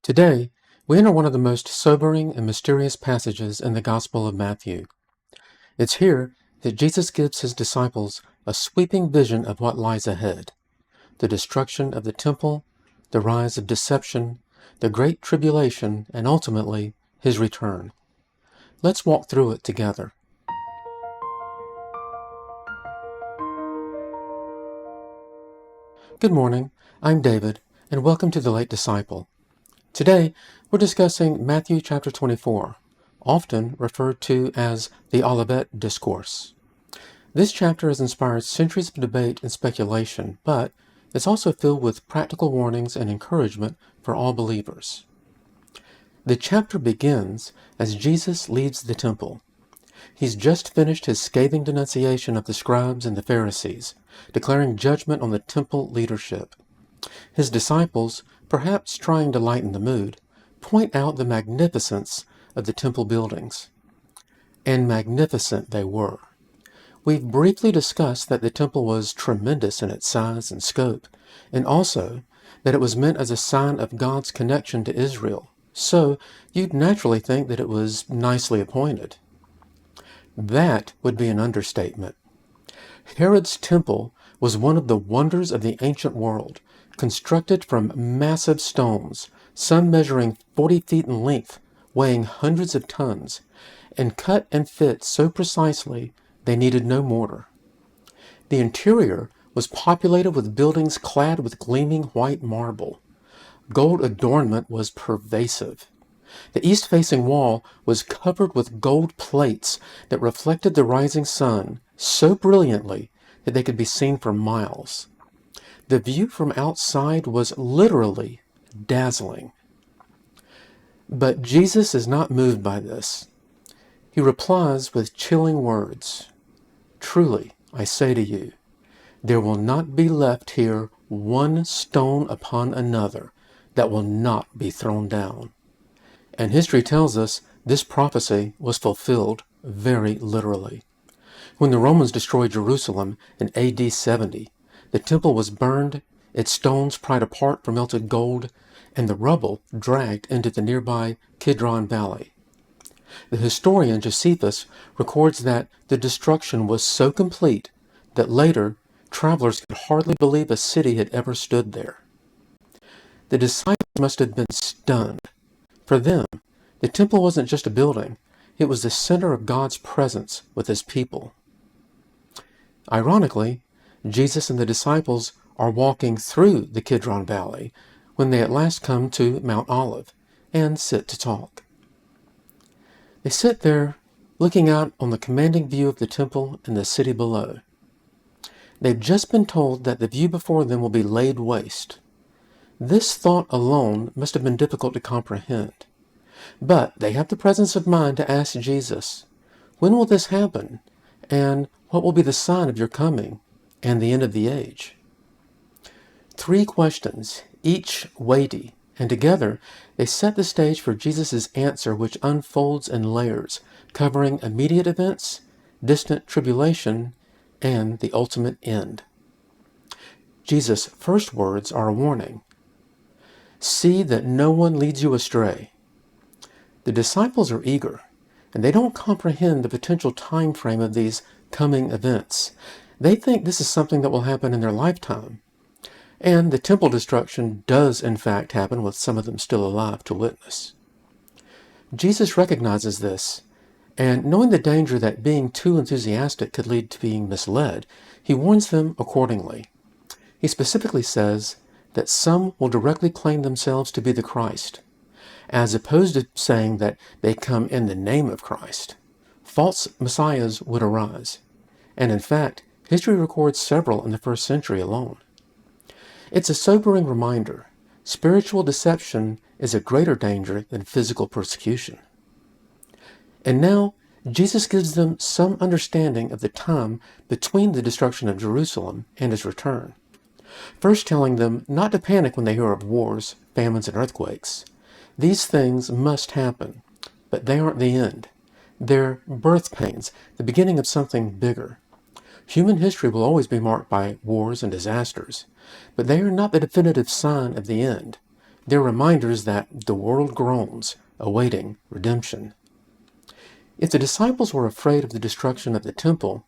Today, we enter one of the most sobering and mysterious passages in the Gospel of Matthew. It's here that Jesus gives his disciples a sweeping vision of what lies ahead: the destruction of the temple, the rise of deception, the Great Tribulation, and ultimately, his return. Let's walk through it together. Good morning, I'm David, and welcome to The Late Disciple. Today, we're discussing Matthew chapter 24, often referred to as the Olivet Discourse. This chapter has inspired centuries of debate and speculation, but it's also filled with practical warnings and encouragement for all believers. The chapter begins as Jesus leaves the temple. He's just finished his scathing denunciation of the scribes and the Pharisees, declaring judgment on the temple leadership. His disciples, perhaps trying to lighten the mood, point out the magnificence of the temple buildings. And magnificent they were. We've briefly discussed that the temple was tremendous in its size and scope, and also that it was meant as a sign of God's connection to Israel, so you'd naturally think that it was nicely appointed. That would be an understatement. Herod's temple was one of the wonders of the ancient world, constructed from massive stones, some measuring 40 feet in length, weighing hundreds of tons, and cut and fit so precisely they needed no mortar. The interior was populated with buildings clad with gleaming white marble. Gold adornment was pervasive. The east-facing wall was covered with gold plates that reflected the rising sun so brilliantly that they could be seen for miles. The view from outside was literally dazzling. But Jesus is not moved by this. He replies with chilling words. "Truly, I say to you, there will not be left here one stone upon another that will not be thrown down." And history tells us this prophecy was fulfilled very literally. When the Romans destroyed Jerusalem in AD 70, the temple was burned, its stones pried apart for melted gold, and the rubble dragged into the nearby Kidron Valley. The historian Josephus records that the destruction was so complete that later travelers could hardly believe a city had ever stood there. The disciples must have been stunned. For them, the temple wasn't just a building, it was the center of God's presence with his people. Ironically, Jesus and the disciples are walking through the Kidron Valley when they at last come to Mount Olive and sit to talk. They sit there looking out on the commanding view of the temple and the city below. They've just been told that the view before them will be laid waste. This thought alone must have been difficult to comprehend. But they have the presence of mind to ask Jesus, "When will this happen? And what will be the sign of your coming and the end of the age?" 3 questions, each weighty, and together they set the stage for Jesus' answer, which unfolds in layers, covering immediate events, distant tribulation, and the ultimate end. Jesus' first words are a warning. "See that no one leads you astray." The disciples are eager, and they don't comprehend the potential time frame of these coming events. They think this is something that will happen in their lifetime. And the temple destruction does in fact happen, with some of them still alive to witness. Jesus recognizes this, and knowing the danger that being too enthusiastic could lead to being misled, he warns them accordingly. He specifically says that some will directly claim themselves to be the Christ, as opposed to saying that they come in the name of Christ. False messiahs would arise, and in fact, history records several in the first century alone. It's a sobering reminder. Spiritual deception is a greater danger than physical persecution. And now, Jesus gives them some understanding of the time between the destruction of Jerusalem and his return. First telling them not to panic when they hear of wars, famines, and earthquakes. These things must happen, but they aren't the end. They're birth pains, the beginning of something bigger. Human history will always be marked by wars and disasters, but they are not the definitive sign of the end. They're reminders that the world groans, awaiting redemption. If the disciples were afraid of the destruction of the temple,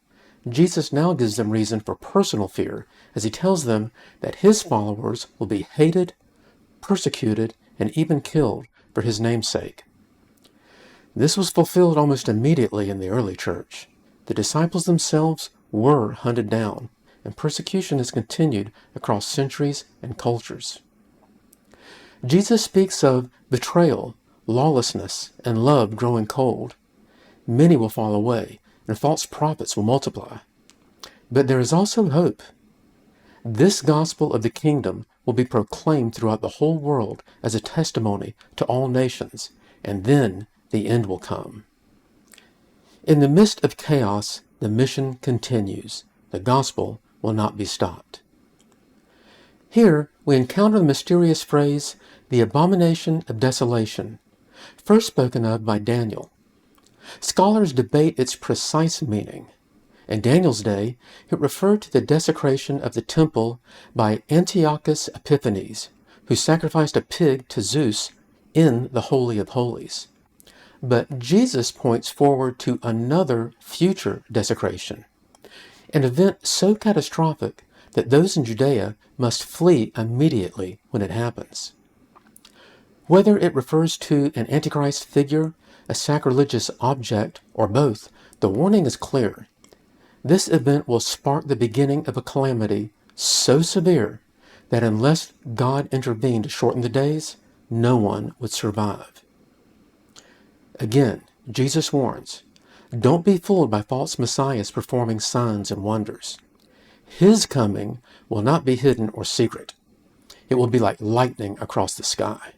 Jesus now gives them reason for personal fear as he tells them that his followers will be hated, persecuted, and even killed for his name's sake. This was fulfilled almost immediately in the early church. The disciples themselves were hunted down, and persecution has continued across centuries and cultures. Jesus speaks of betrayal, lawlessness, and love growing cold. Many will fall away, and false prophets will multiply. But there is also hope. This gospel of the kingdom will be proclaimed throughout the whole world as a testimony to all nations, and then the end will come. In the midst of chaos, the mission continues. The gospel will not be stopped. Here, we encounter the mysterious phrase, the Abomination of Desolation, first spoken of by Daniel. Scholars debate its precise meaning. In Daniel's day, it referred to the desecration of the temple by Antiochus Epiphanes, who sacrificed a pig to Zeus in the Holy of Holies. But Jesus points forward to another future desecration, an event so catastrophic that those in Judea must flee immediately when it happens. Whether it refers to an Antichrist figure, a sacrilegious object, or both, the warning is clear. This event will spark the beginning of a calamity so severe that unless God intervened to shorten the days, no one would survive. Again, Jesus warns, don't be fooled by false messiahs performing signs and wonders. His coming will not be hidden or secret. It will be like lightning across the sky.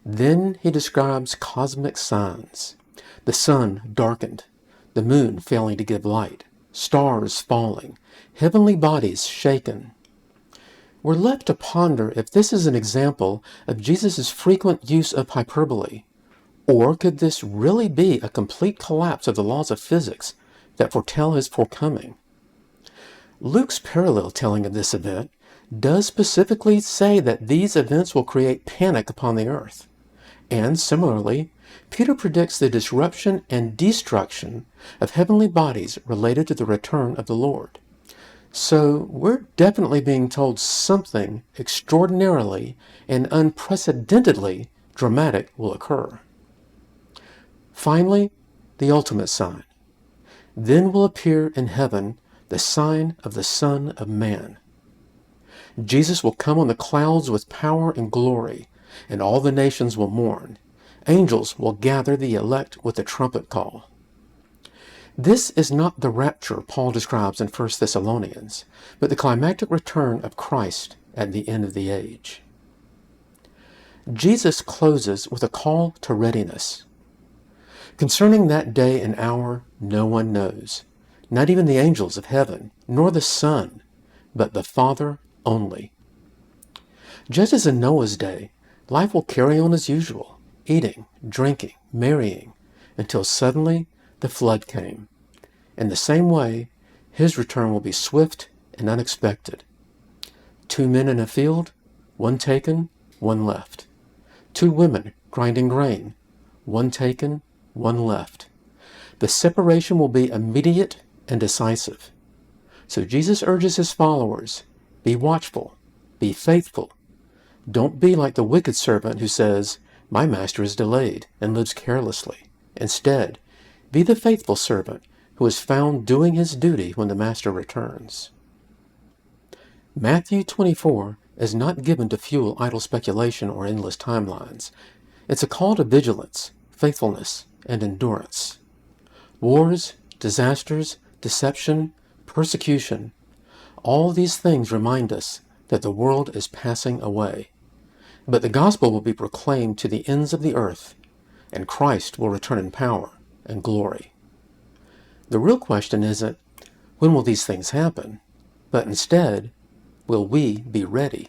Then he describes cosmic signs. The sun darkened, the moon failing to give light, stars falling, heavenly bodies shaken. We're left to ponder if this is an example of Jesus' frequent use of hyperbole, or could this really be a complete collapse of the laws of physics that foretell his forthcoming? Luke's parallel telling of this event does specifically say that these events will create panic upon the earth. And similarly, Peter predicts the disruption and destruction of heavenly bodies related to the return of the Lord. So we're definitely being told something extraordinarily and unprecedentedly dramatic will occur. Finally, the ultimate sign. Then will appear in heaven the sign of the Son of Man. Jesus will come on the clouds with power and glory, and all the nations will mourn. Angels will gather the elect with a trumpet call. This is not the rapture Paul describes in 1 Thessalonians, but the climactic return of Christ at the end of the age. Jesus closes with a call to readiness. Concerning that day and hour, no one knows, not even the angels of heaven, nor the Son, but the Father only. Just as in Noah's day, life will carry on as usual, eating, drinking, marrying, until suddenly the flood came. In the same way, his return will be swift and unexpected. 2 men in a field, one taken, one left. 2 women grinding grain, one taken, one left. The separation will be immediate and decisive. So Jesus urges his followers, be watchful, be faithful. Don't be like the wicked servant who says, my master is delayed, and lives carelessly. Instead, be the faithful servant who is found doing his duty when the master returns. Matthew 24 is not given to fuel idle speculation or endless timelines. It's a call to vigilance, faithfulness, and endurance. Wars, disasters, deception, persecution, all these things remind us that the world is passing away. But the gospel will be proclaimed to the ends of the earth, and Christ will return in power and glory. The real question isn't, when will these things happen? But instead, will we be ready?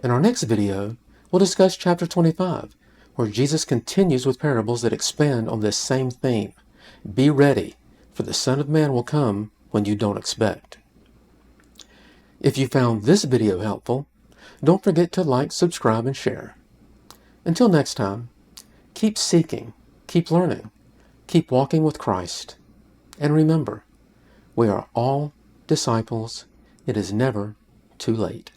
In our next video, we'll discuss chapter 25, where Jesus continues with parables that expand on this same theme. Be ready, for the Son of Man will come when you don't expect. If you found this video helpful, Don't forget to like, subscribe, and share. Until next time, keep seeking, keep learning, keep walking with Christ. And remember, we are all disciples. It is never too late.